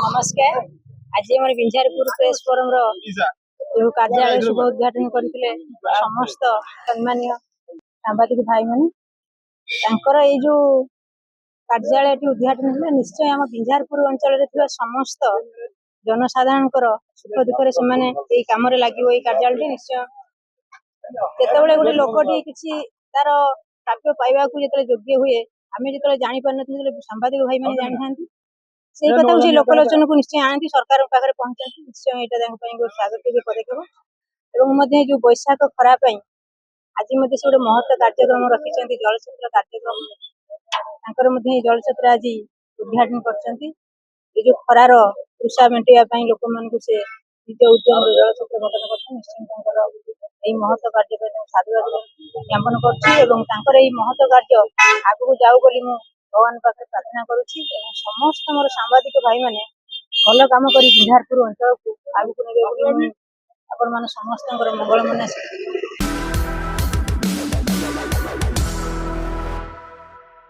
नमस्कार। आज आम बिंझारपुर प्रेस फोरम जो कार्यालय शुभ उद्घाटन करते समस्त सम्मान्य सांबादिक भाई मैंने जो कार्यालय उद्घाटन है निश्चय आम बिंझारपुर अंचल समस्त जनसाधारण सुख दुखे से कम लगे कार्यालय निश्चय केतबे गोटे लोकटी किसी तार प्राप्य पाइबा जो योग्य हुए आम जो जापार सांबादिक भाई मैंने जानी था से कथा से लोकलोचन को निश्चय आनती सरकार पाखे पहुंचाती निश्चय यहाँ स्वागत पदक्षेप जो बैशाख खरा आज गोटे महत्व कार्यक्रम रखिंट जलछत्र कार्यक्रम जलछत्र आज उद्घाटन कर खरार तृषा मेटाइवाई लोक मान से निज उद्यम जलछत्र गठन कर निश्चय महत्व कार्य साधुवाद ज्ञापन कर महत्व कार्य आगू जाऊ बोली भगवान पाखे प्रार्थना करुच्ची समस्त मोर सांबादिक भाई मैंने भल कम कर बिंझारपुर अंचल को आगू ने समस्त मंगल मना।